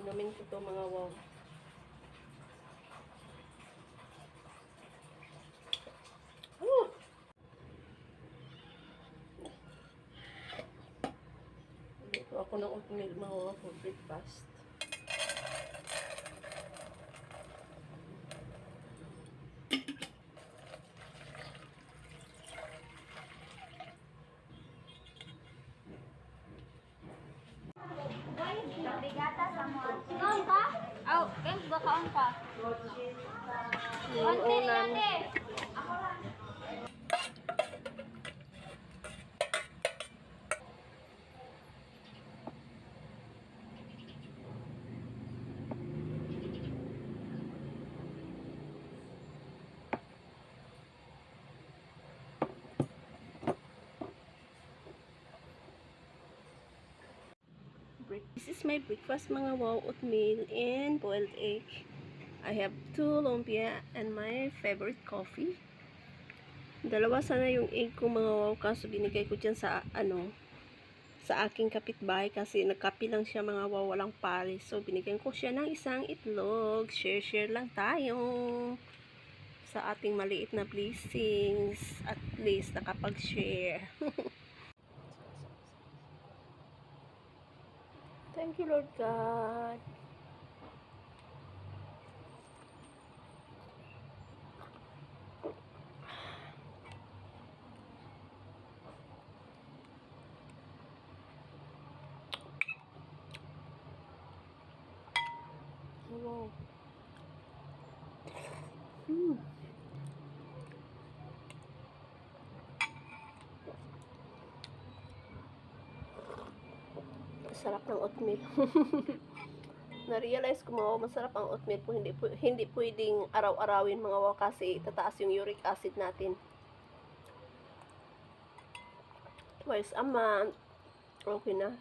Inumin ko to mga wow. Dito ako ng oatmeal mga wow for breakfast. Kaon ka? Aw, kayo ba kaon ka? Yung ulam. Ako lang. This is my breakfast mga wow, oatmeal and boiled egg. I have 2 lumpia and my favorite coffee. Dalawa sana yung egg ko mga wow, kaso binigay ko dyan sa sa aking kapitbahay kasi nagkapi lang siya mga wow, walang pares. So binigyan ko siya ng isang itlog. Share lang tayo sa ating maliit na blessings. At least nakapag-share. Thank you, Lord God. Wow. Sarap ng oatmeal. Na-realize ko mga wow, masarap ang oatmeal po. Hindi pwedeng araw-arawin mga wow kasi tataas yung uric acid natin. Twice a month. Okay na.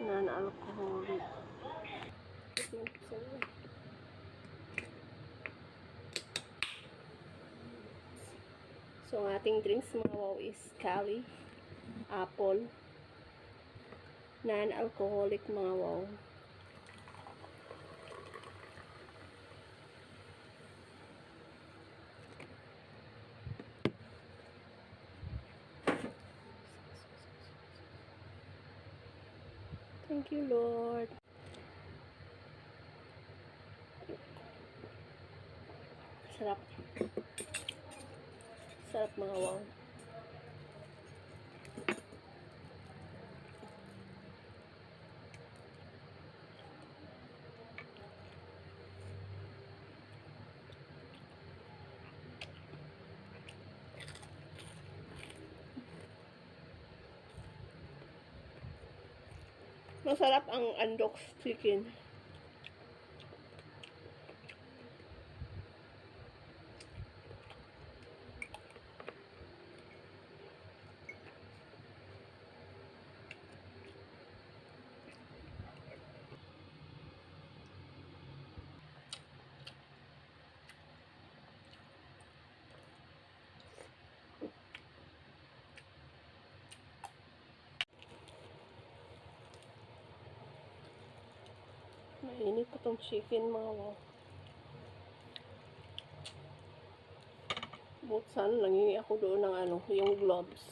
Non-alcoholic. So, ang ating drinks mga wow is Cali, apple, non-alcoholic mga wow. Thank you, Lord. Sarap. Sarap mga wow. Masarap ang Andox chicken. Mainit pa tong chicken mga wow. Buksan, nangingi ako doon ng yung gloves.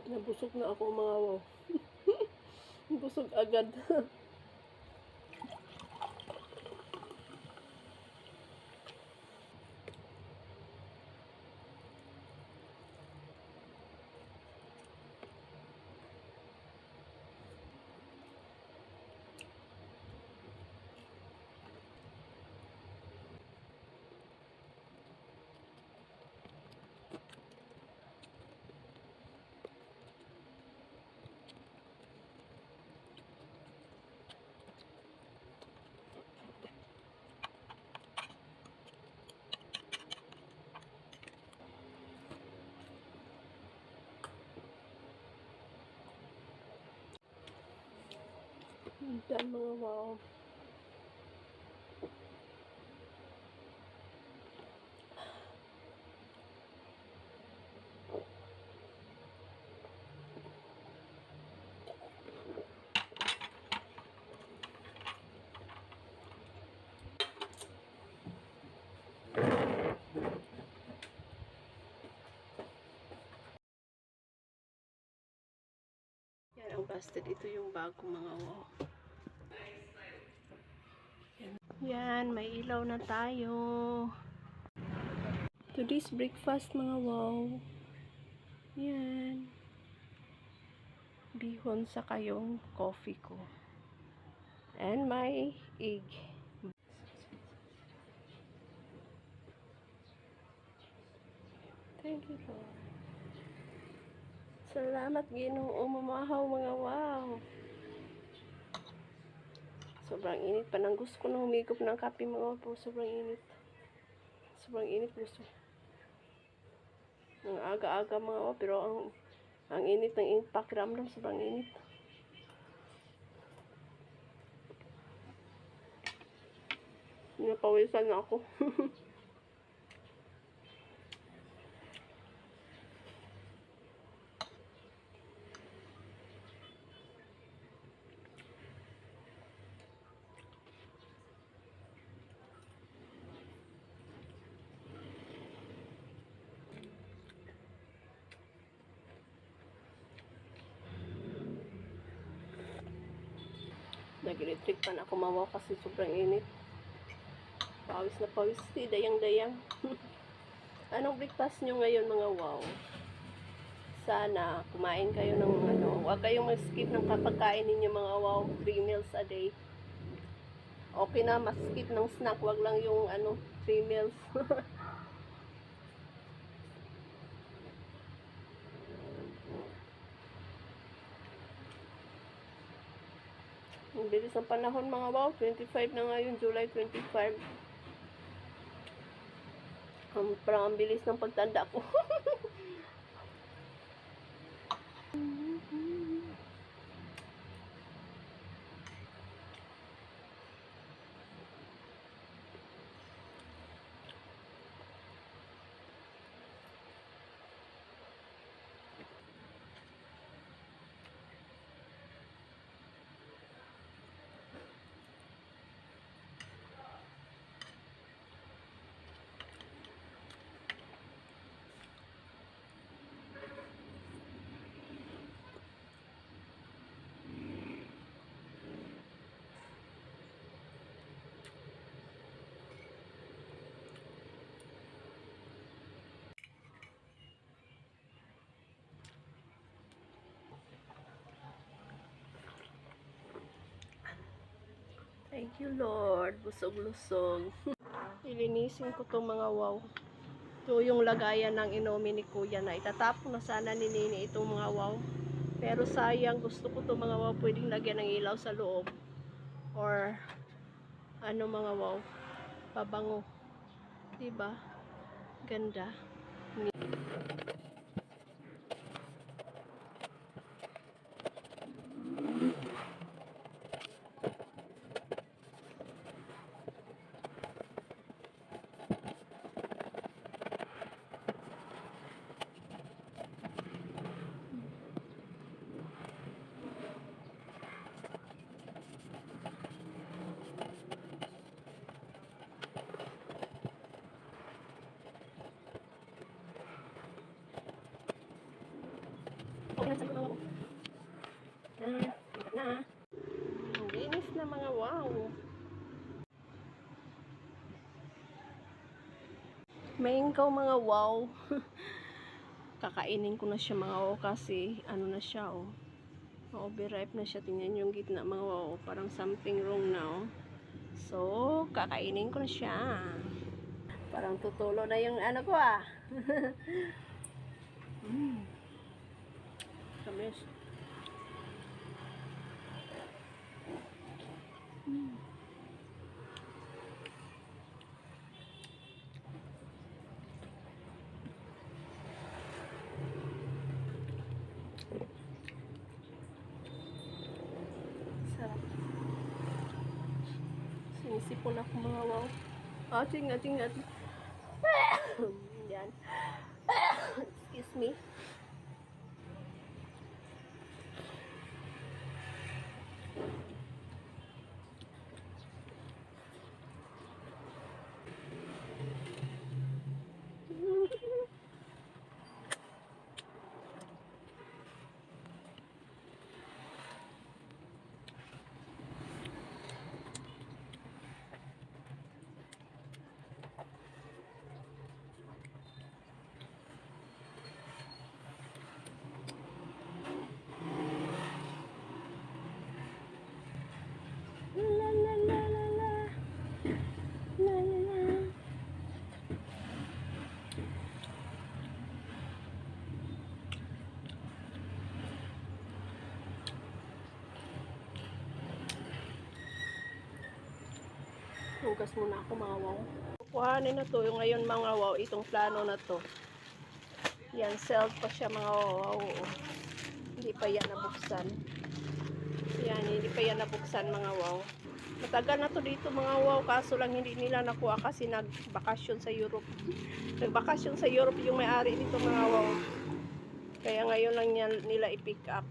Nabusog na ako mga wow. Busog agad. Yan mga wow. Yan ang busted. Ito yung bago mga wow. Yan, may ilaw na tayo. Today's breakfast mga wow. Yan. Bihon sa kayong coffee ko. And my egg. Thank you Lord. Salamat Ginoo, mamahaw mga wow. Sobrang init pa nang gusto ko na humigop ng kape mga po. Sobrang init. Sobrang init gusto. Ang aga-aga mga wow, pero ang init ng init pakiramdam, sobrang init. Napawisan na ako. Nag-electric pan ako mawaw kasi sobrang init. Pawis na pawis. Dayang-dayang. Anong breakfast nyo ngayon mga wow? Sana kumain kayo ng huwag kayong mag-skip ng kapagkain ninyo mga wow. 3 meals a day. Okay na, mas-skip ng snack. Huwag lang yung 3 meals. Ang bilis ng panahon mga wow. 25 na ngayon, July 25. Parang ang bilis ng pagtanda ko. Thank you, Lord. Busog-lusog. Lilinisin ko itong mga wow. Ito yung lagayan ng inumin ni Kuya na itatapon na sana ni Nini itong mga wow. Pero sayang, gusto ko itong mga wow pwedeng lagyan ng ilaw sa loob. Or ano mga wow. Pabango. Diba? Ganda. Okay, sa mga wow. Na. Ang linis na mga wow. Mango mga wow. Kakainin ko na siya mga wow kasi ano na siya oh. Overripe na siya. Tingnan yung gitna mga wow. Parang something wrong now. So, kakainin ko na siya. Parang tutulo na yung ano ko ah. Tamis. Sarap. Sinisipon ako mga wow. Ating. Yan. Excuse me. La la la la la. La la la. Hugas muna ako mga wow. Kuhanin na to yung ngayon mga wow. Itong plano na to. Yan, sealed pa siya mga wow. Hindi pa yan nabuksan. Yan, hindi pa yan nabuksan mga wow. Matagal na to dito mga wow. Kaso lang hindi nila nakuha kasi nagbakasyon sa Europe. Nagbakasyon sa Europe yung may-ari nito mga wow. Kaya ngayon lang nila i-pick up.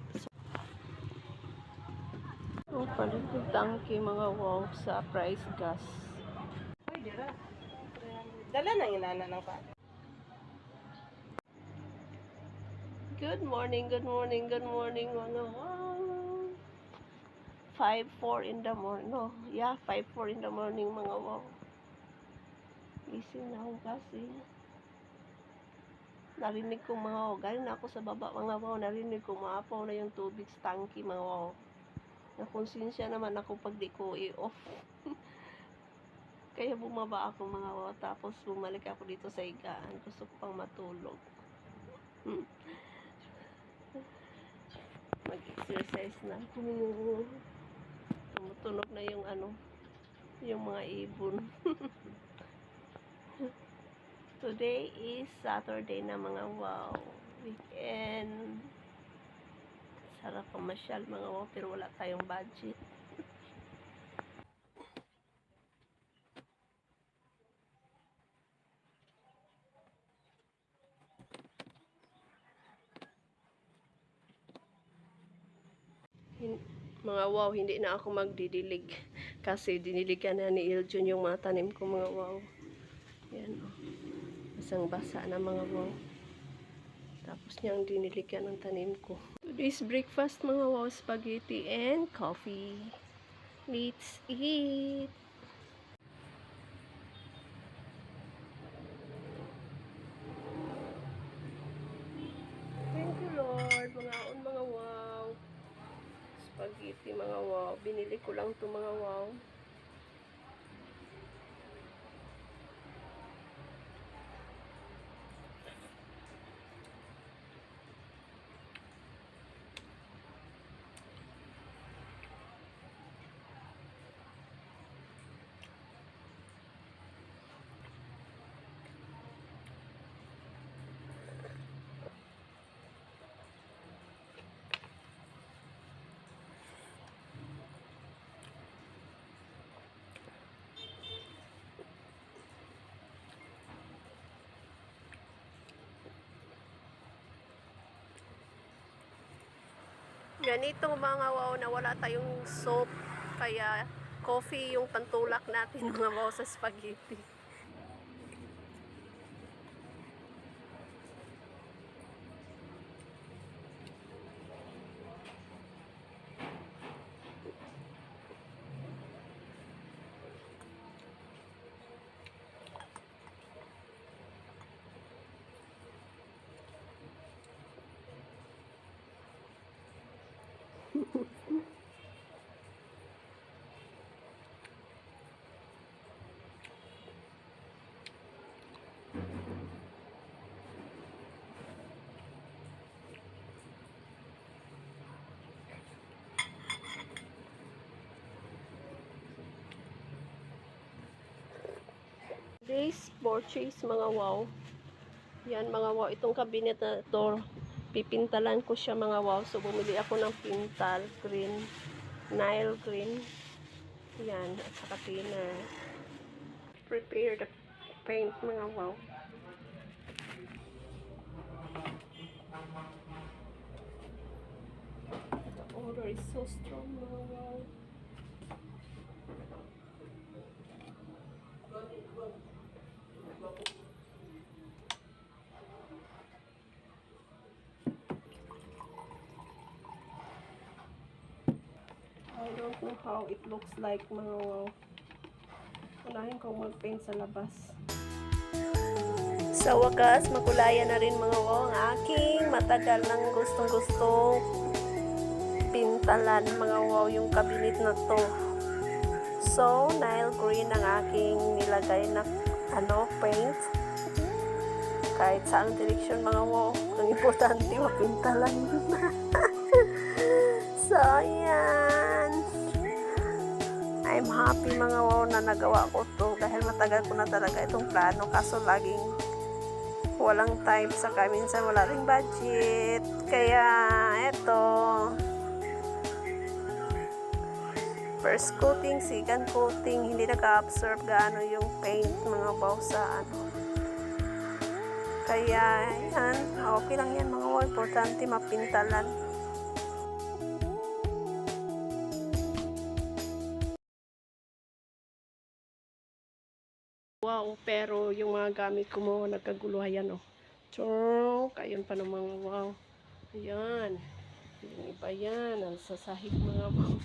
So, palit yung tangke mga wow sa price gas. Ay, dira. Dala na yung nana ng pa. Good morning mga wow. 5:04 in the morning. No, yeah, 5:04 in the morning mga wow. Gising na ako kasi. Narinig ko mga wow. Galing na ako sa baba mga wow. Narinig ko maapaw na yung tubig sa tangke mga wow. Nakonsensya naman ako pag di ko i-off. Kaya bumaba ako mga wow. Tapos bumalik ako dito sa higaan. Gusto ko pang matulog. Mag-exercise na ako. Tumutunog na yung ano, yung mga ibon. Today is Saturday na mga wow. Weekend. Sarap pamasyal mga wow, pero wala tayong budget. Mga wow, hindi na ako magdidilig kasi diniligan na ni Iljun yung mga tanim ko mga wow. Yan o. Basang basa na mga wow. Tapos niyang diniligan ng tanim ko. Today's breakfast mga wow, spaghetti and coffee. Let's eat! Thank you Lord, mga wow. Spaghetti mga wow. Binili ko lang to mga wow. Ganito mga wow na wala tayong soap. Kaya coffee yung pantulak natin mga wow sa spaghetti. Today's purchase mga wow. Yan mga wow. Itong cabinet na ito, pipintalan ko siya mga wow. So bumili ako ng pintal green, Nile green. Yan. At saka thinner. Prepare the paint mga wow. The odor is so strong mga wow. I don't know how it looks like mga wow. Unahin kong mag-paint sa labas. Sa wakas, makulayan na rin mga wow ang aking matagal nang gustong-gusto pintalan mga wow yung cabinet na to. So, Nile green ang aking nilagay na paint. Kahit saan direksyon mga wow, ang importante mapintalan. So, ayan. I'm happy mga wow na nagawa ko to dahil matagal ko na talaga itong plano kaso laging walang time saka minsan wala ring budget. Kaya, eto. First coating, second coating, hindi naka-absorb gaano yung paint mga wow sa Kaya, yan. Okay lang yan mga wow. Importante mapintalan. Wow, pero yung mga gamit ko mo nagkagulo. Ayan, oh. Tsong, ayun pa ng mga wow. Ayan. Yung iba yan. Ang sasahig mga wow.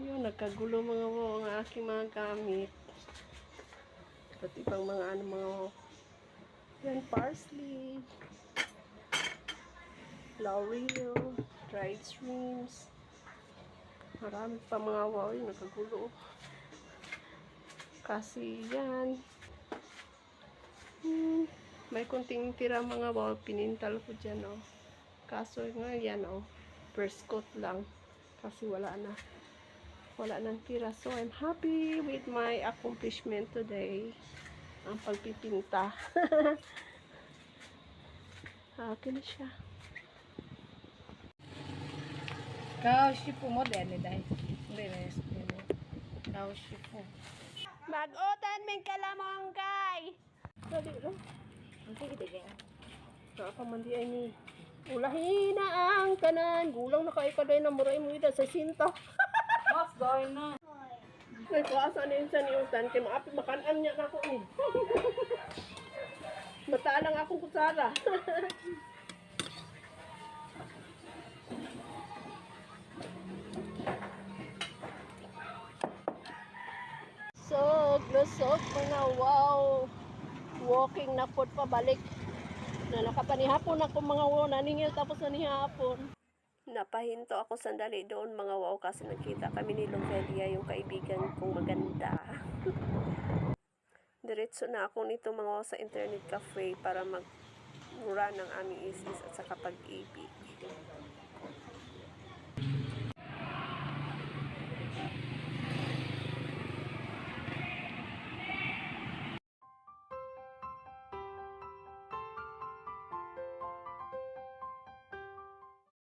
Yun, nagkagulo mga wow ang aking mga gamit. At ibang mga mga wow. Yan, parsley. Laurel. Dried shrimps. Marami pa mga wow yung nagkagulo. Kasi yan. May kunting tira mga wow. Pinintal ko dyan, oh. Kaso nga yan, oh. First coat lang. Kasi wala na. Wala nang tira. So, I'm happy with my accomplishment today. Ang pagpipinta. Okay na siya. Kaushipo mo din, dahil. Hindi na yun. Kaushipo. Mag-utan min kalamonggay! Dali lang. Ang tigil. Nakapamandi ay ni. Ulahin na ang tanan. Gulang na kayo kaday na muray mo ida sa sinta. What's going on? May kuasa na yun sa niyutan. Kaya maapi makanan niya na ako ni. Matalang akong kutsara. So, lusot mga wow. Walking na po pabalik. Nakapanihapon ako mga wow. Naningil tapos nanihapon. Napahinto ako sandali doon mga wow kasi nakita kami ni Lovelia yung kaibigan kong maganda. Diretso na ako nito mga wow sa internet cafe para mag-run ng aming isis at saka pag-ibig.